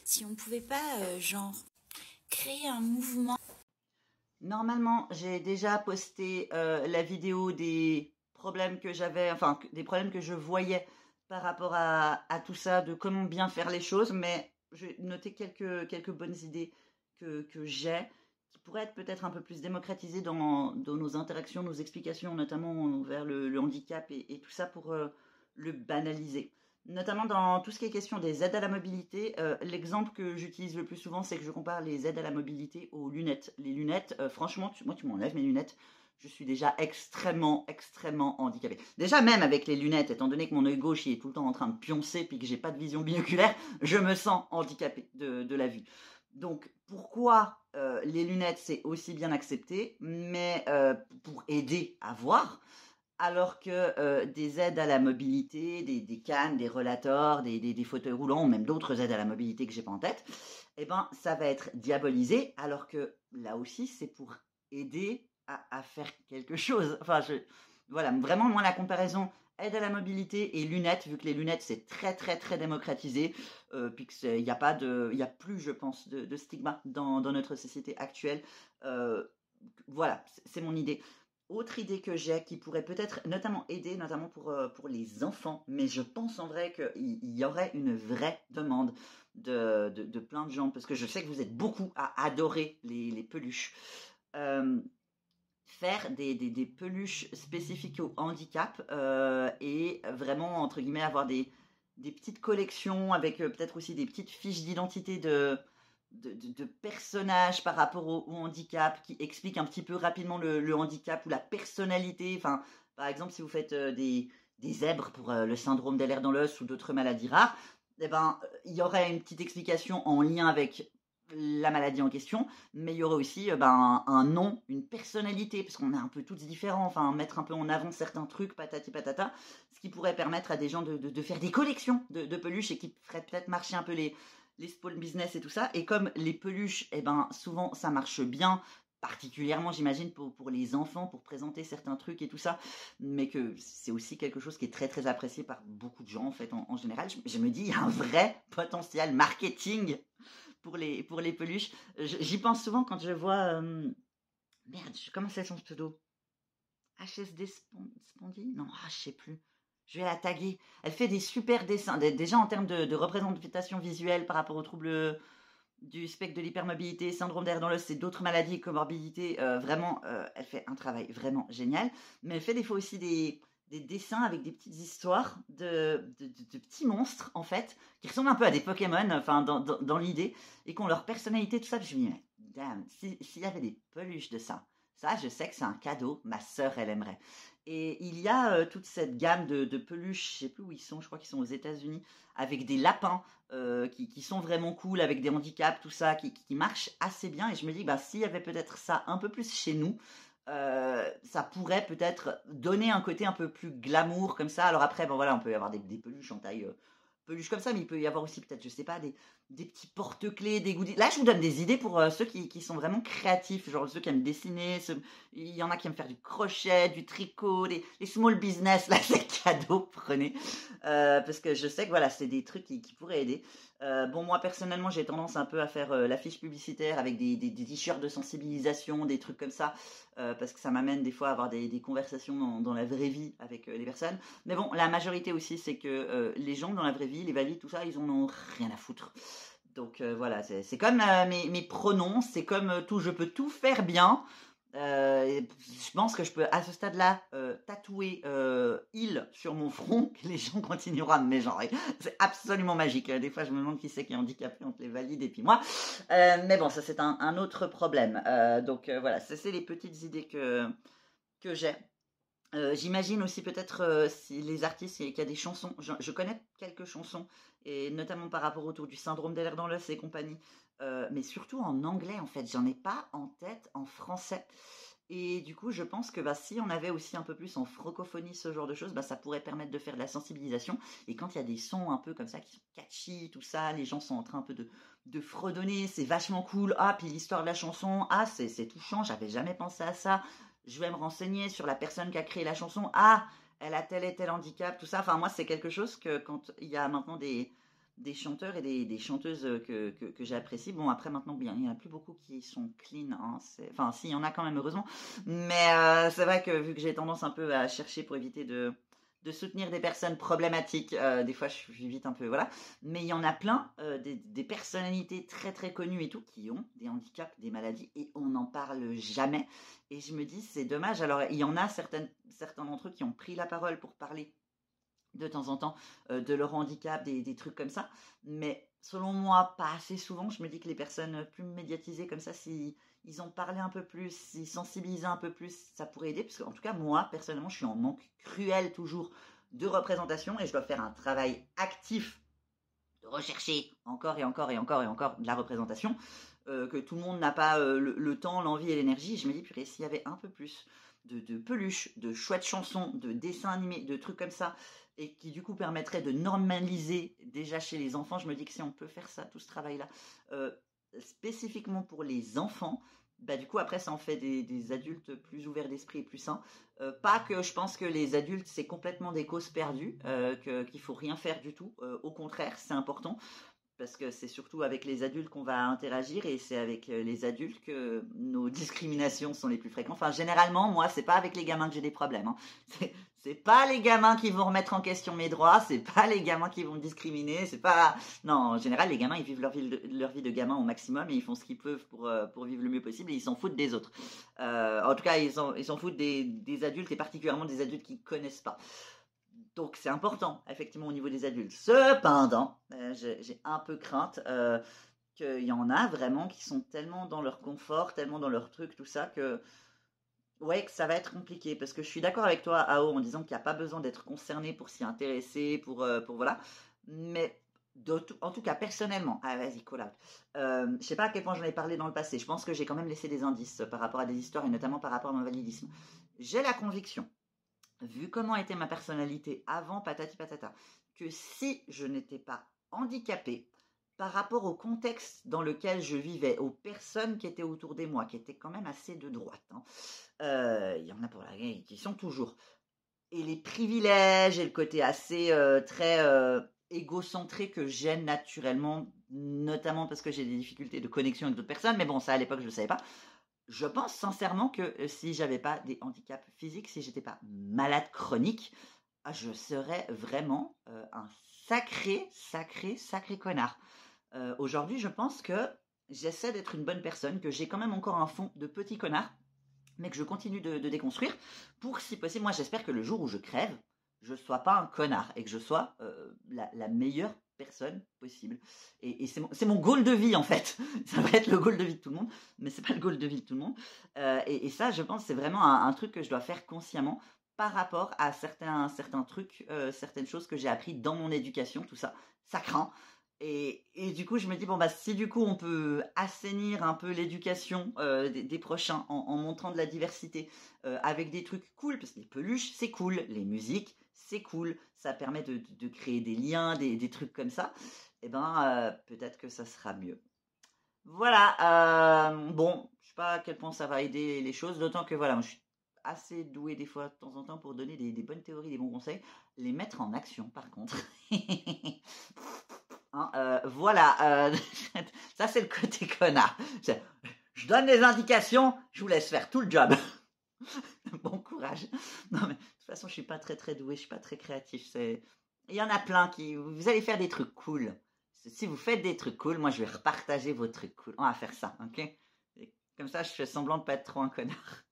si on pouvait pas, genre, créer un mouvement. Normalement, j'ai déjà posté la vidéo des problèmes que j'avais, enfin des problèmes que je voyais par rapport à tout ça, de comment bien faire les choses, mais j'ai noté quelques bonnes idées que j'ai, qui pourraient être peut-être un peu plus démocratisées dans nos interactions, nos explications, notamment vers le handicap et tout ça pour le banaliser. Notamment dans tout ce qui est question des aides à la mobilité, l'exemple que j'utilise le plus souvent, c'est que je compare les aides à la mobilité aux lunettes. Les lunettes, franchement, moi tu m'enlèves mes lunettes, je suis déjà extrêmement handicapé. Déjà même avec les lunettes, étant donné que mon œil gauche il est tout le temps en train de pioncer puis que j'ai pas de vision binoculaire, je me sens handicapé de la vue. Donc pourquoi les lunettes c'est aussi bien accepté, mais pour aider à voir, alors que des aides à la mobilité, des cannes, des rolators, des fauteuils roulants, ou même d'autres aides à la mobilité que j'ai pas en tête, eh ben, ça va être diabolisé, alors que là aussi, c'est pour aider à faire quelque chose. Enfin, voilà, vraiment, moi, la comparaison aide à la mobilité et lunettes, vu que les lunettes, c'est très démocratisé, puis qu'il n'y a pas il y a plus, je pense, de stigma dans notre société actuelle. Euh, voilà, c'est mon idée. Autre idée que j'ai qui pourrait peut-être notamment aider, notamment pour les enfants, mais je pense en vrai qu'il y aurait une vraie demande de plein de gens, parce que je sais que vous êtes beaucoup à adorer les peluches. Euh, Faire des peluches spécifiques au handicap et vraiment, entre guillemets, avoir des petites collections avec peut-être aussi des petites fiches d'identité de personnages par rapport au handicap qui expliquent un petit peu rapidement le handicap ou la personnalité. Enfin, par exemple, si vous faites des zèbres pour le syndrome d'Ehlers dans l'os ou d'autres maladies rares, eh ben, il y aurait une petite explication en lien avec la maladie en question, mais il y aurait aussi un nom, une personnalité, parce qu'on est un peu tous différents, enfin mettre un peu en avant certains trucs, patati patata, ce qui pourrait permettre à des gens de faire des collections de peluches et qui ferait peut-être marcher un peu les small business et tout ça. Et comme les peluches, eh ben, souvent ça marche bien, particulièrement j'imagine pour les enfants, pour présenter certains trucs et tout ça, mais que c'est aussi quelque chose qui est très apprécié par beaucoup de gens en fait en général. Je me dis, il y a un vrai potentiel marketing pour les peluches. J'y pense souvent quand je vois. Merde, comment c'est son pseudo? HSD Spondy? Non, je sais plus. Je vais la taguer. Elle fait des super dessins. Déjà en termes de représentation visuelle par rapport aux troubles du spectre de l'hypermobilité, syndrome d'air dans l'os et d'autres maladies et comorbidités, vraiment, elle fait un travail vraiment génial. Mais elle fait des fois aussi des dessins avec des petites histoires de petits monstres, en fait, qui ressemblent un peu à des Pokémon, enfin, dans l'idée, et qui ont leur personnalité, tout ça. Puis je me dis, mais damn, s'il y avait des peluches de ça, je sais que c'est un cadeau, ma sœur, elle aimerait. Et il y a toute cette gamme de peluches, je sais plus où ils sont, je crois qu'ils sont aux États-Unis, avec des lapins qui sont vraiment cool, avec des handicaps, tout ça, qui marchent assez bien. Et je me dis, bah, s'il y avait peut-être ça un peu plus chez nous, ça pourrait peut-être donner un côté un peu plus glamour comme ça. Alors après, bon voilà, on peut y avoir des peluches en taille peluche comme ça, mais il peut y avoir aussi peut-être, je sais pas, des petits porte-clés, des goodies. Là, je vous donne des idées pour ceux qui sont vraiment créatifs, genre ceux qui aiment dessiner, il y en a qui aiment faire du crochet, du tricot, les small business, là, c'est cadeau, prenez. Parce que je sais que voilà, c'est des trucs qui pourraient aider. Bon, moi, personnellement, j'ai tendance un peu à faire l'affiche publicitaire avec des t-shirts de sensibilisation, des trucs comme ça, parce que ça m'amène des fois à avoir des conversations dans la vraie vie avec les personnes. Mais bon, la majorité aussi, c'est que les gens dans la vraie vie, les valides, tout ça, ils en ont rien à foutre. Donc voilà, c'est comme mes pronoms, c'est comme tout, je peux tout faire bien. Je pense que je peux à ce stade-là tatouer il sur mon front, que les gens continueront à me mégenrer. C'est absolument magique. Des fois, je me demande qui c'est qui est handicapé entre les valides et puis moi. Mais bon, ça c'est un autre problème. Donc voilà, c'est les petites idées que j'ai. J'imagine aussi peut-être si les artistes, il y a des chansons, je connais quelques chansons, et notamment par rapport autour du syndrome d'Ehlers dans l'os et compagnie, mais surtout en anglais en fait, j'en ai pas en tête en français. Et du coup, je pense que bah, si on avait aussi un peu plus en francophonie ce genre de choses, bah, ça pourrait permettre de faire de la sensibilisation. Et quand il y a des sons un peu comme ça qui sont catchy, tout ça, les gens sont en train un peu de fredonner, c'est vachement cool. Ah, puis l'histoire de la chanson, ah, c'est touchant, j'avais jamais pensé à ça. Je vais me renseigner sur la personne qui a créé la chanson. Ah, elle a tel et tel handicap, tout ça. Enfin, moi, c'est quelque chose que quand il y a maintenant des chanteurs et des chanteuses que j'apprécie. Bon, après, maintenant, bien, il n'y en a plus beaucoup qui sont clean. Hein, enfin, si, il y en a quand même, heureusement. Mais c'est vrai que vu que j'ai tendance un peu à chercher pour éviter de soutenir des personnes problématiques, des fois, je suis vite un peu, voilà. Mais il y en a plein, des personnalités très, très connues et tout, qui ont des handicaps, des maladies, et on n'en parle jamais. Et je me dis, c'est dommage. Alors, il y en a certains d'entre eux qui ont pris la parole pour parler de temps en temps de leur handicap, des trucs comme ça. Mais selon moi, pas assez souvent. Je me dis que les personnes plus médiatisées comme ça, si ils en parlaient un peu plus, s'ils sensibilisaient un peu plus, ça pourrait aider. Parce qu'en tout cas, moi, personnellement, je suis en manque cruel toujours de représentation et je dois faire un travail actif de rechercher encore et encore et encore et encore de la représentation, que tout le monde n'a pas le temps, l'envie et l'énergie. Je me dis, purée, s'il y avait un peu plus de peluches, de chouettes chansons, de dessins animés, de trucs comme ça, et qui du coup permettrait de normaliser déjà chez les enfants, je me dis que si on peut faire ça, tout ce travail-là, spécifiquement pour les enfants, bah du coup après ça en fait des adultes plus ouverts d'esprit et plus sains. Pas que je pense que les adultes c'est complètement des causes perdues, qu'il faut rien faire du tout. Au contraire, c'est important parce que c'est surtout avec les adultes qu'on va interagir et c'est avec les adultes que nos discriminations sont les plus fréquentes. Enfin, généralement, moi, c'est pas avec les gamins que j'ai des problèmes. Hein. C'est pas les gamins qui vont remettre en question mes droits, c'est pas les gamins qui vont me discriminer, c'est pas... Non, en général, les gamins, ils vivent leur vie de gamin au maximum et ils font ce qu'ils peuvent pour vivre le mieux possible et ils s'en foutent des autres. En tout cas, ils s'en foutent des adultes et particulièrement des adultes qu'ils connaissent pas. Donc c'est important, effectivement, au niveau des adultes. Cependant, j'ai un peu crainte qu'il y en a vraiment qui sont tellement dans leur confort, tellement dans leur truc, tout ça, que ouais, que ça va être compliqué. Parce que je suis d'accord avec toi, Ao, en disant qu'il n'y a pas besoin d'être concerné pour s'y intéresser, pour voilà. Mais en tout cas, personnellement, ah vas-y, call out. Je sais pas à quel point j'en ai parlé dans le passé. Je pense que j'ai quand même laissé des indices par rapport à des histoires et notamment par rapport à mon validisme. J'ai la conviction vu comment était ma personnalité avant patati patata, que si je n'étais pas handicapée par rapport au contexte dans lequel je vivais, aux personnes qui étaient autour de moi, qui étaient quand même assez de droite, il y en a pour la qui sont toujours, et les privilèges et le côté assez très égocentré que j'ai naturellement, notamment parce que j'ai des difficultés de connexion avec d'autres personnes, mais bon, ça à l'époque je ne le savais pas. Je pense sincèrement que si j'avais pas des handicaps physiques, si j'étais pas malade chronique, je serais vraiment un sacré, sacré, sacré connard. Aujourd'hui, je pense que j'essaie d'être une bonne personne, que j'ai quand même encore un fond de petit connard, mais que je continue de déconstruire pour, si possible, moi j'espère que le jour où je crève, je ne sois pas un connard et que je sois la meilleure personne possible. Et c'est mon goal de vie en fait. Ça va être le goal de vie de tout le monde, mais c'est pas le goal de vie de tout le monde. Et ça, je pense, c'est vraiment un truc que je dois faire consciemment par rapport à certains trucs, certaines choses que j'ai appris dans mon éducation, tout ça. Ça craint. Et du coup, je me dis, bon, bah, si du coup, on peut assainir un peu l'éducation des prochains en montrant de la diversité avec des trucs cool, parce que les peluches, c'est cool, les musiques, c'est cool, ça permet de créer des liens, des trucs comme ça, et ben, peut-être que ça sera mieux. Voilà, bon, je sais pas à quel point ça va aider les choses, d'autant que voilà, moi, je suis assez doué des fois de temps en temps pour donner des bonnes théories, des bons conseils, les mettre en action par contre. Hein, voilà, ça c'est le côté connard. Je donne des indications, je vous laisse faire tout le job. Bon courage. Non mais de toute façon, je suis pas très très doué, je suis pas très créatif. Il y en a plein qui, vous allez faire des trucs cool. Si vous faites des trucs cool, moi je vais repartager vos trucs cool. On va faire ça, ok? Et comme ça, je fais semblant de pas être trop un connard.